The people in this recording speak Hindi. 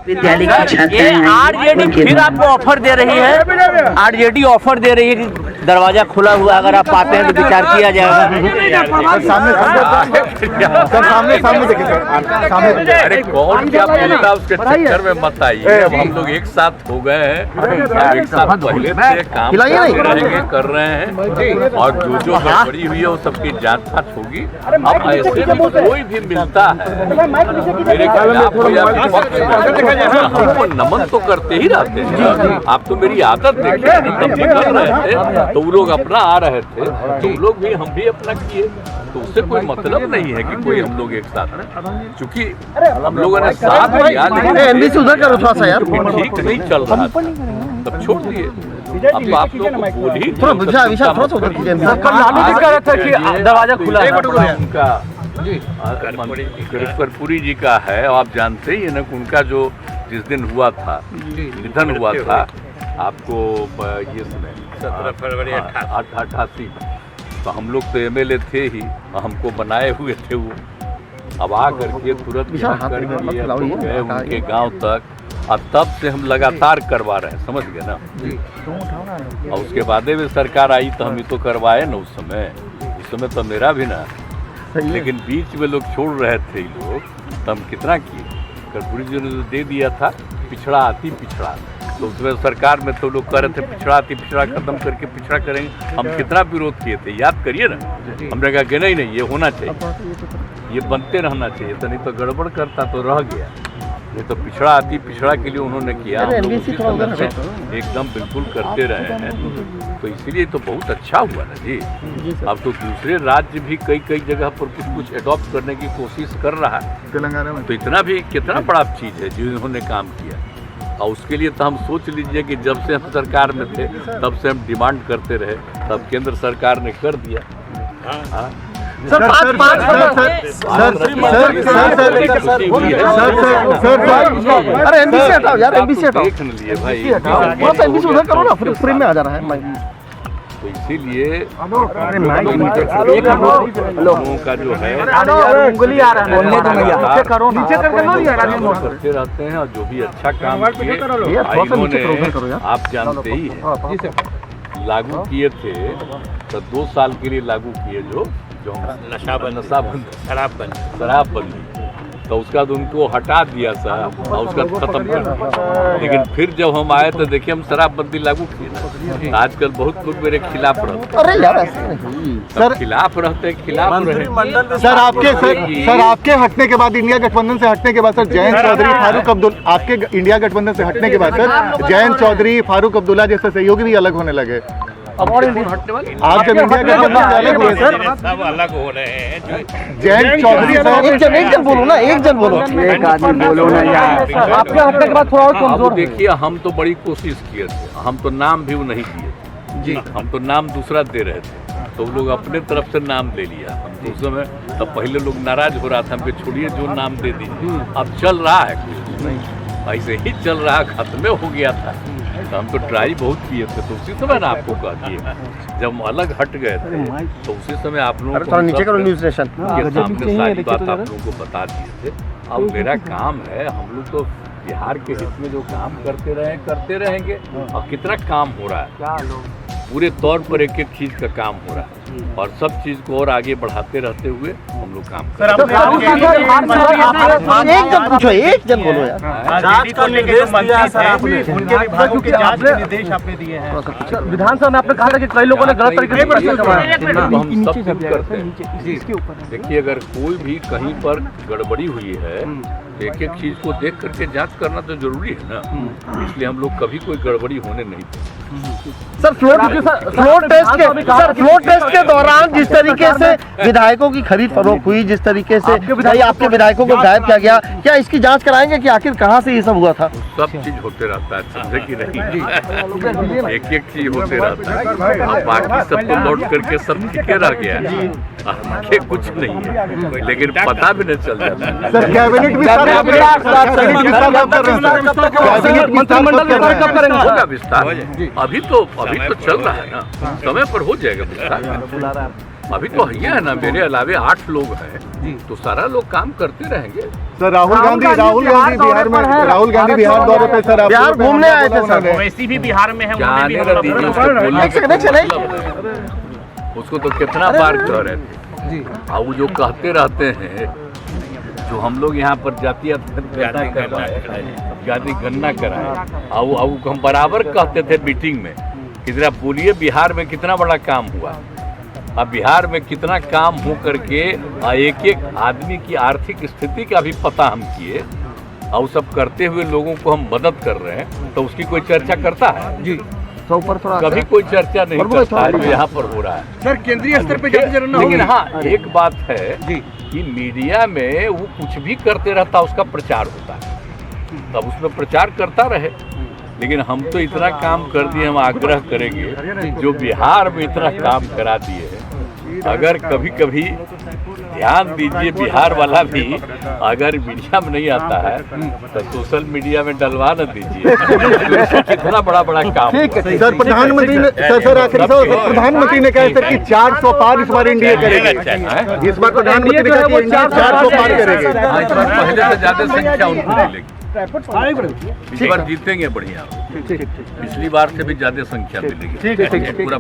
विद्यालय की छात्राएं ये आरजेडी फिर आपको ऑफर दे रही है, आरजेडी ऑफर दे रही है कि दरवाजा खुला हुआ, अगर आप पाते हैं तो विचार किया जाएगा। सामने देखिए सामने। अरे कौन क्या बोलता उसके चक्कर में मत आइए। अब हम लोग एक साथ हो गए हैं, एक साथ पहले से काम कर रहे हैं और जो गड़बड़ी हुई है वो सबकी जांच फांच होगी। अब ऐसे भी कोई भी मिलता है मेरे खिलाफ हो या विपक्ष में, हमको नमन तो करते ही रहते हैं। आप तो मेरी आदत देखिए, तब भी कर रहे थे तो वो लोग अपना आ रहे थे, तो वो लोग भी हम भी अपना किए, तो उससे कोई मतलब नहीं है कि कोई हम लोग एक साथ हैं। चूंकि हम लोगों ने साथ दिया लेकिन उधर करो थोड़ा सा यार, ठीक नहीं चल रहा था, तब छोड़ दिए। अब आप लोग को बोल ही दरवाजा खुला है उनका कर्पूरी जी का है। आप जानते ही है ना, उनका जो जिस दिन हुआ था, निधन हुआ था, आपको ये सुने 17 फरवरी 88। तो हम लोग तो एमएलए थे ही, हमको बनाए हुए थे वो। अब आ करके तुरंत गए उनके गांव तक, और तब से हम लगातार करवा रहे हैं, समझ गए ना। और उसके बाद में सरकार आई तो हम ही तो करवाए ना उस समय तो मेरा भी ना, लेकिन बीच में लोग छोड़ रहे थे लोग, तो हम कितना किए। कर्पूरी जी ने दे दिया था पिछड़ा आती पिछड़ा, तो उसमें सरकार में तो लोग कह रहे थे पिछड़ा आती पिछड़ा खत्म करके पिछड़ा करेंगे। हम कितना विरोध किए थे, याद करिए ना। हमने कहा कि नहीं ये होना चाहिए, ये बनते रहना चाहिए, तो नहीं तो गड़बड़ करता तो रह गया। ये तो पिछड़ा आती पिछड़ा के लिए उन्होंने किया, एकदम बिल्कुल करते रहे हैं। तो इसीलिए तो बहुत अच्छा हुआ ना जी। अब तो दूसरे राज्य भी कई जगह पर कुछ एडॉप्ट करने की कोशिश कर रहा है तेलंगाना में। तो इतना भी कितना बड़ा चीज़ है जो इन्होंने काम किया। और उसके लिए तो हम सोच लीजिए कि जब से हम सरकार में थे तब से हम डिमांड करते रहे, तब केंद्र सरकार ने कर दिया। सर अरे एमबीसी हटाओ यार, एमबीसी हटाओ, देख लिए भाई, एमबीसी उधर करो ना, फिर फ्रेम में आ जा रहा है। तो इसीलिए लोगों का जो है उंगली आ रहा है, करते रहते हैं, और जो भी अच्छा काम किए आप जानते ही हैं, लागू किए थे तो 2 साल के लिए लागू किए जो शराबबंदी, तो उसका तो उनको हटा दिया सर और उसका खत्म कर दिया। लेकिन फिर जब हम आए तो देखिए हम शराबबंदी लागू किए। आजकल बहुत लोग मेरे खिलाफ रहते, अरे यार ऐसे नहीं सर, खिलाफ रहे। सर आपके हटने के बाद, इंडिया गठबंधन से हटने के बाद सर, जयंत चौधरी फारूक अब्दुल्ला, आपके इंडिया गठबंधन से हटने के बाद सर जयंत चौधरी फारूक अब्दुल्ला जैसे सहयोगी भी अलग होने लगे। अब और हटने वाले आप जब इंडिया गठबंधन से अलग हुए सर, सब अलग हो रहे हैं। जयंत चौधरी एक जन बोलो ना, एक जन बोलो, एक आदमी बोलो ना यार। आपके हटने के बाद थोड़ा और कमजोर। देखिए हम तो बड़ी कोशिश किए थे, हम तो नाम भी नहीं दिए जी, हम तो नाम दूसरा दे रहे थे, तो लोग अपने तरफ से नाम ले लिया। हम तो उस समय तब पहले लोग नाराज हो रहा था, हमको छोड़िए जो नाम दे दीजिए। अब चल रहा है कुछ नहीं, ऐसे ही चल रहा, खत्म हो गया था। तो हम तो ट्राई बहुत किए थे, तो उसी समय ना आपको कह दिए, जब हम अलग हट गए थे तो उसी समय आप लोगों को नीचे करो न्यूज़ स्टेशन के सामने सारी बात आप लोगों को बता दिए थे। अब मेरा काम है, हम लोग तो बिहार के हित में जो काम करते रहेंगे। और कितना काम हो रहा है, पूरे तौर पर एक चीज का काम हो रहा है, और सब चीज को और आगे बढ़ाते रहते हुए हम लोग काम कर रहे हैं। एक जन पूछो, एक जन बोलो यार। विधानसभा में आपने कहा था कि कई लोगों ने गलत तरीके से हम सब कुछ करते हैं। देखिए अगर कोई भी कहीं पर गड़बड़ी हुई है तो एक चीज को देख करके जांच करना तो जरूरी है ना, इसलिए हम लोग कभी कोई गड़बड़ी होने नहीं देते। सर फ्लोर टेस्ट के दौरान जिस तरीके से विधायकों की खरीद फरोख्त हुई, जिस तरीके से आपके विधायकों को गायब किया गया, क्या इसकी जांच कराएंगे कि आखिर कहां से ये सब हुआ था? सब चीज होते रहता है, समझे कि नहीं, एक चीज होते रहता है। बाकी सब तो लौट करके सब ठीक रह गया है, कुछ नहीं है, लेकिन पता भी नहीं चल जाता। सर कैबिनेट भी होगा विस्तार, अभी तो चल रहा है ना, समय पर हो जाएगा विस्तार। अभी तो है ना, मेरे अलावे 8 लोग हैं, तो सारा लोग काम करते रहेंगे। सर राहुल गांधी बिहार में, राहुल गांधी बिहार दौरे पे सर बिहार घूमने आए थे सर। वैसी भी बिहार में है, जाने का दीजिए उसको बोलने का उसको तो कितना बार कह रहे थे। और वो जो कहते रहते हैं, जो हम लोग यहाँ पर जातीय गणना करवाए, जाति गणना कराए, और हम बराबर कहते थे मीटिंग में कि जरा बोलिए बिहार में कितना बड़ा काम हुआ। अब बिहार में कितना काम हो करके एक एक आदमी की आर्थिक स्थिति का भी पता हम किए, और सब करते हुए लोगों को हम मदद कर रहे हैं, तो उसकी कोई चर्चा करता है जी? तो ऊपर थोड़ा कभी कोई चर्चा नहीं करता है, जो यहाँ पर हो रहा है। सर केंद्रीय स्तर पे लेकिन हाँ, एक बात है कि मीडिया में वो कुछ भी करते रहता, उसका प्रचार होता है, तब उसमें प्रचार करता रहे। लेकिन हम तो इतना काम कर दिए, हम आग्रह करेंगे जो बिहार में इतना काम करा दिए हैं, अगर कभी कभी ध्यान दीजिए, बिहार वाला भी अगर मीडिया में नहीं आता है तो सोशल मीडिया में डलवा न दीजिए। कितना बड़ा बड़ा काम। सर प्रधानमंत्री ने प्रधानमंत्री ने कहा सर कि 400 पार इस बार इंडिया करेगी। इस बार प्रधानमंत्री ने कहा कि इंडिया 400 पार करेगी। इस बार पहले से ज्यादा संख्या उनको मिलेगी, इस बार जीतेंगे बढ़िया, पिछली बार से भी ज्यादा संख्या मिलेगी। पूरा